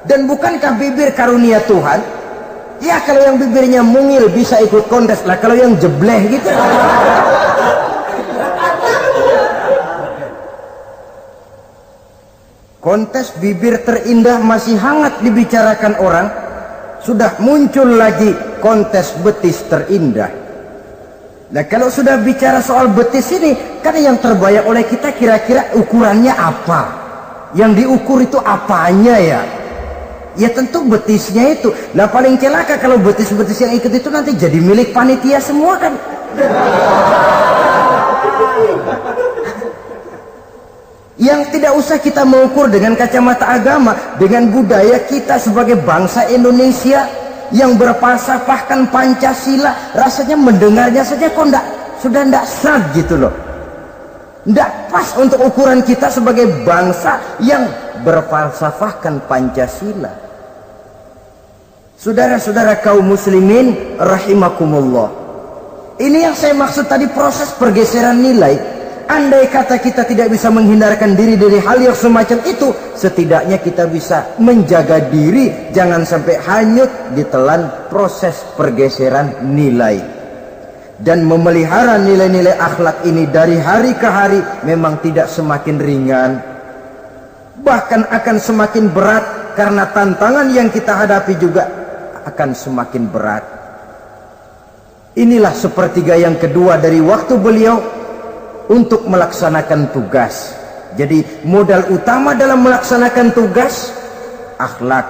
Dan bukankah bibir karunia Tuhan? Ya kalau yang bibirnya mungil bisa ikut kontes lah, kalau yang jebleh gitu. Kontes bibir terindah masih hangat dibicarakan orang. Sudah muncul lagi kontes betis terindah. Nah kalau sudah bicara soal betis ini, kan yang terbayang oleh kita kira-kira ukurannya apa? Yang diukur itu apanya ya? Ya tentu betisnya itu. Nah paling celaka kalau betis-betis yang ikut itu nanti jadi milik panitia semua kan. Yang tidak usah kita mengukur dengan kacamata agama, dengan budaya kita sebagai bangsa Indonesia yang berfalsafahkan Pancasila, rasanya mendengarnya saja kok sudah ndak sah gitu loh. Ndak pas untuk ukuran kita sebagai bangsa yang berfalsafahkan Pancasila. Saudara-saudara kaum muslimin rahimakumullah. Ini yang saya maksud tadi, proses pergeseran nilai. Andai kata kita tidak bisa menghindarkan diri dari hal yang semacam itu, setidaknya kita bisa menjaga diri jangan sampai hanyut ditelan proses pergeseran nilai. Dan memelihara nilai-nilai akhlak ini dari hari ke hari memang tidak semakin ringan, bahkan akan semakin berat, karena tantangan yang kita hadapi juga akan semakin berat. Inilah sepertiga yang kedua dari waktu beliau untuk melaksanakan tugas. Jadi modal utama dalam melaksanakan tugas akhlak.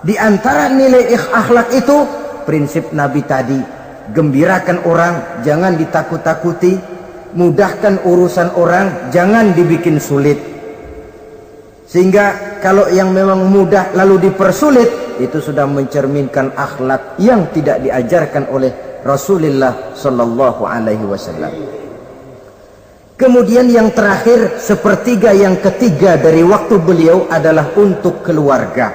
Di antara nilai akhlak itu prinsip Nabi tadi, gembirakan orang, jangan ditakut-takuti, mudahkan urusan orang, jangan dibikin sulit. Sehingga kalau yang memang mudah lalu dipersulit, itu sudah mencerminkan akhlak yang tidak diajarkan oleh Rasulullah sallallahu alaihi wasallam. Kemudian yang terakhir, sepertiga yang ketiga dari waktu beliau adalah untuk keluarga.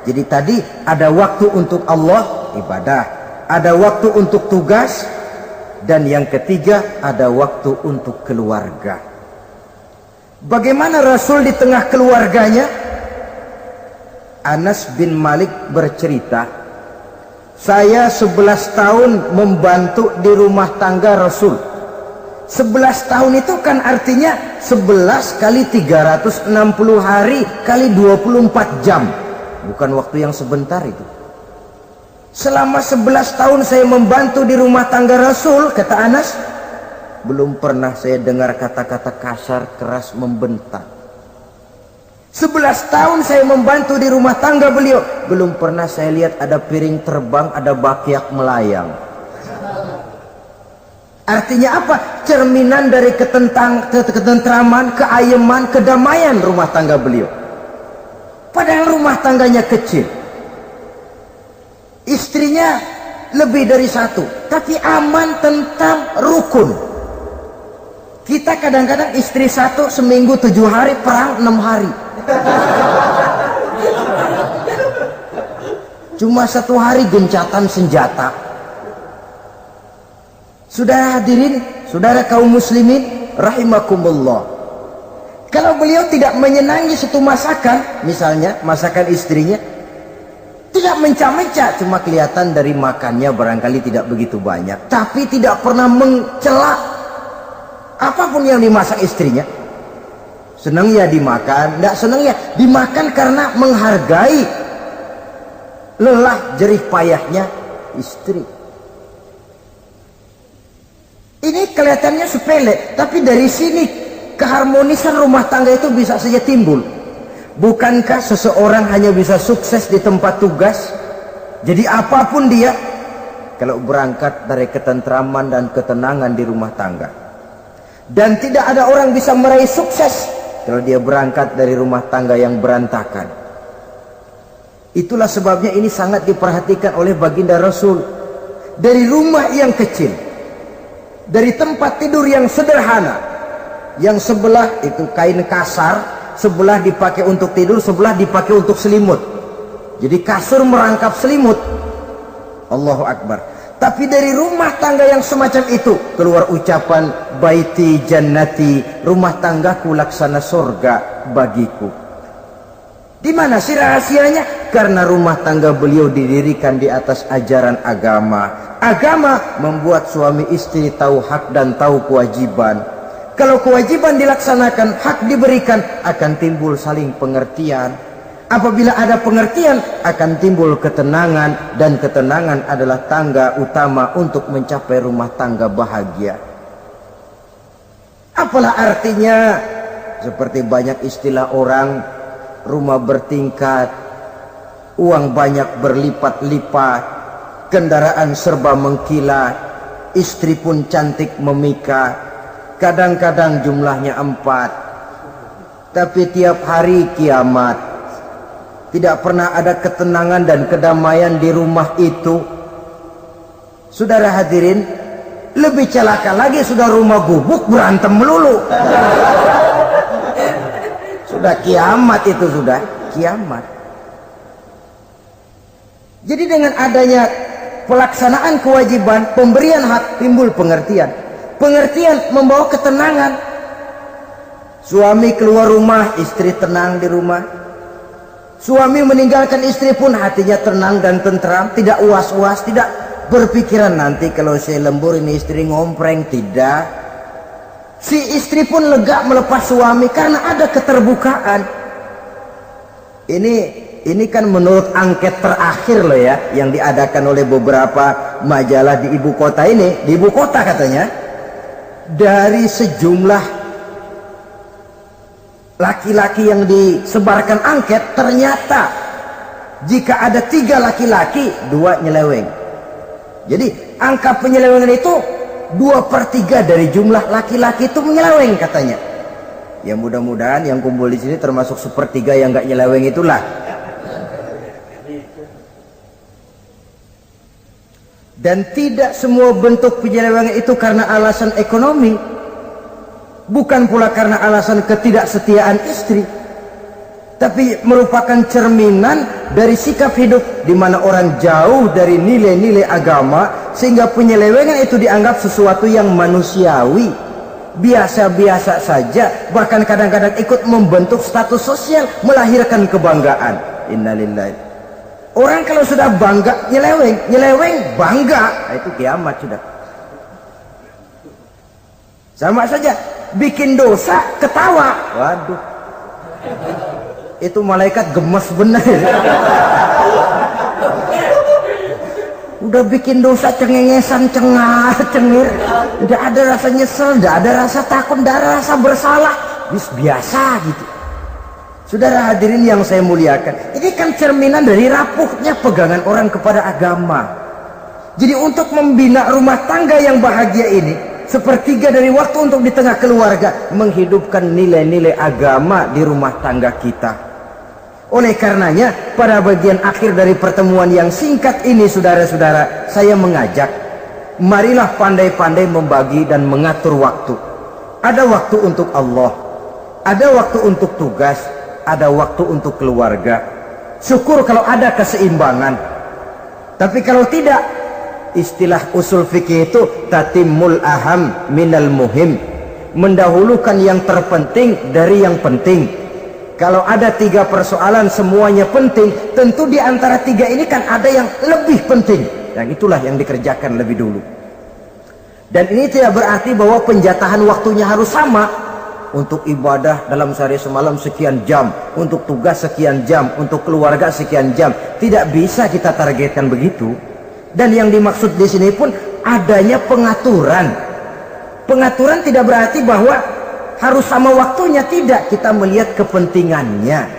Jadi tadi ada waktu untuk Allah, ibadah, ada waktu untuk tugas, dan yang ketiga ada waktu untuk keluarga. Bagaimana Rasul di tengah keluarganya? Anas bin Malik bercerita, saya 11 tahun membantu di rumah tangga Rasul. 11 tahun itu kan artinya 11 kali 360 hari kali 24 jam. Bukan waktu yang sebentar itu. Selama 11 tahun saya membantu di rumah tangga Rasul, kata Anas, belum pernah saya dengar kata-kata kasar, keras, membentak. 11 tahun saya membantu di rumah tangga beliau, belum pernah saya lihat ada piring terbang, ada bakyak melayang. Artinya apa? Cerminan dari ketentraman, keayeman, kedamaian rumah tangga beliau. Padahal rumah tangganya kecil. Istrinya lebih dari satu. Tapi aman, tentram, rukun. Kita kadang-kadang istri satu seminggu 7 hari, perang 6 hari. Cuma 1 hari gencatan senjata. Saudara hadirin, saudara kaum muslimin rahimakumullah. Kalau beliau tidak menyenangi satu masakan, misalnya masakan istrinya, tidak mencah-mencah, cuma kelihatan dari makannya barangkali tidak begitu banyak, tapi tidak pernah mencela apapun yang dimasak istrinya. Senang ya dimakan, tidak senang ya dimakan karena menghargai lelah jerih payahnya istri. Ini kelihatannya sepele, tapi dari sini keharmonisan rumah tangga itu bisa saja timbul. Bukankah seseorang hanya bisa sukses di tempat tugas? Jadi apapun dia, kalau berangkat dari ketentraman dan ketenangan di rumah tangga. Dan tidak ada orang bisa meraih sukses kalau dia berangkat dari rumah tangga yang berantakan. Itulah sebabnya ini sangat diperhatikan oleh baginda Rasul. Dari rumah yang kecil, dari tempat tidur yang sederhana, yang sebelah itu kain kasar, sebelah dipakai untuk tidur, sebelah dipakai untuk selimut. Jadi kasur merangkap selimut. Allahu Akbar. Tapi dari rumah tangga yang semacam itu keluar ucapan baiti jannati, rumah tanggaku laksana surga bagiku. Di mana sih rahasianya? Karena rumah tangga beliau didirikan di atas ajaran agama. Agama membuat suami istri tahu hak dan tahu kewajiban. Kalau kewajiban dilaksanakan, hak diberikan, akan timbul saling pengertian. Apabila ada pengertian, akan timbul ketenangan, dan ketenangan adalah tangga utama untuk mencapai rumah tangga bahagia. Apalah artinya? Seperti banyak istilah orang, rumah bertingkat, uang banyak berlipat-lipat, kendaraan serba mengkilat, istri pun cantik memikat, kadang-kadang jumlahnya 4, tapi tiap hari kiamat. Tidak pernah ada ketenangan dan kedamaian di rumah itu. Saudara hadirin, lebih celaka lagi sudah rumah gubuk berantem melulu. Sudah kiamat itu, sudah kiamat. Jadi dengan adanya pelaksanaan kewajiban, pemberian hak, timbul pengertian. Pengertian membawa ketenangan. Suami keluar rumah, istri tenang di rumah. Suami meninggalkan istri pun hatinya tenang dan tentram, tidak was-was, tidak berpikiran nanti kalau saya lembur ini istri ngompreng, tidak. Si istri pun lega melepas suami karena ada keterbukaan. Ini kan menurut angket terakhir loh ya, yang diadakan oleh beberapa majalah di ibu kota ini, di ibu kota katanya, dari sejumlah laki-laki yang disebarkan angket, ternyata jika ada 3 laki-laki, 2 nyeleweng. Jadi angka penyelewengan itu 2/3 dari jumlah laki-laki itu menyeleweng katanya. Ya mudah-mudahan yang kumpul di sini termasuk 1/3 yang nggak nyeleweng itulah. Dan tidak semua bentuk penyelewengan itu karena alasan ekonomi. Bukan pula karena alasan ketidaksetiaan istri, tapi merupakan cerminan dari sikap hidup di mana orang jauh dari nilai-nilai agama, sehingga penyelewengan itu dianggap sesuatu yang manusiawi, biasa-biasa saja, bahkan kadang-kadang ikut membentuk status sosial, melahirkan kebanggaan. Innalillahi. Orang kalau sudah bangga nyeleweng bangga, nah, itu kiamat sudah. Sama saja, bikin dosa ketawa, waduh, itu malaikat gemes benar. Udah bikin dosa cengengesan, cengar cengir, tidak ada rasa nyesel, tidak ada rasa takut, tidak ada rasa bersalah, biasa gitu. Saudara hadirin yang saya muliakan, ini kan cerminan dari rapuhnya pegangan orang kepada agama. Jadi untuk membina rumah tangga yang bahagia ini, sepertiga dari waktu untuk di tengah keluarga menghidupkan nilai-nilai agama di rumah tangga kita. Oleh karenanya, pada bagian akhir dari pertemuan yang singkat ini, saudara-saudara, saya mengajak, marilah pandai-pandai membagi dan mengatur waktu. Ada waktu untuk Allah, ada waktu untuk tugas, ada waktu untuk keluarga. Syukur kalau ada keseimbangan. Tapi kalau tidak, istilah usul fikih itu tatimul aham minal muhim, mendahulukan yang terpenting dari yang penting. Kalau ada 3 persoalan semuanya penting, tentu di antara 3 ini kan ada yang lebih penting, dan itulah yang dikerjakan lebih dulu. Dan ini tidak berarti bahwa penjatahan waktunya harus sama. Untuk ibadah dalam sehari semalam sekian jam, untuk tugas sekian jam, untuk keluarga sekian jam. Tidak bisa kita targetkan begitu. Dan yang dimaksud di sini pun adanya pengaturan. Pengaturan tidak berarti bahwa harus sama waktunya, tidak. Kita melihat kepentingannya.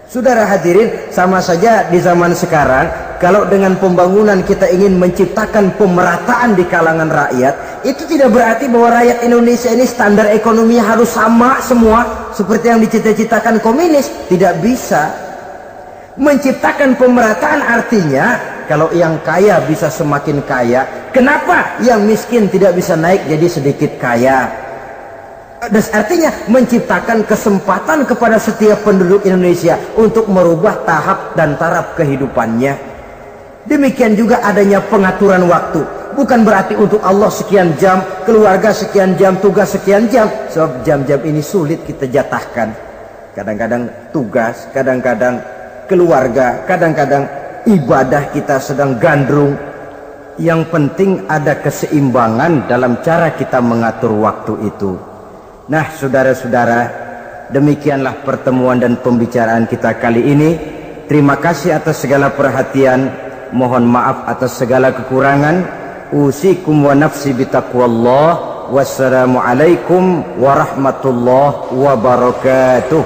Saudara hadirin, sama saja di zaman sekarang, kalau dengan pembangunan kita ingin menciptakan pemerataan di kalangan rakyat, itu tidak berarti bahwa rakyat Indonesia ini standar ekonominya harus sama semua seperti yang dicita-citakan komunis. Tidak bisa. Menciptakan pemerataan artinya kalau yang kaya bisa semakin kaya, kenapa yang miskin tidak bisa naik jadi sedikit kaya? Dan artinya menciptakan kesempatan kepada setiap penduduk Indonesia untuk merubah tahap dan taraf kehidupannya. Demikian juga adanya pengaturan waktu. Bukan berarti untuk Allah sekian jam, keluarga sekian jam, tugas sekian jam. Sebab jam-jam ini sulit kita jatahkan. Kadang-kadang tugas, kadang-kadang keluarga, kadang-kadang ibadah kita sedang gandrung. Yang penting ada keseimbangan dalam cara kita mengatur waktu itu. Nah, saudara-saudara, demikianlah pertemuan dan pembicaraan kita kali ini. Terima kasih atas segala perhatian. Mohon maaf atas segala kekurangan. Usikum wa nafsi bitaqwallah. Wassalamualaikum warahmatullahi wabarakatuh.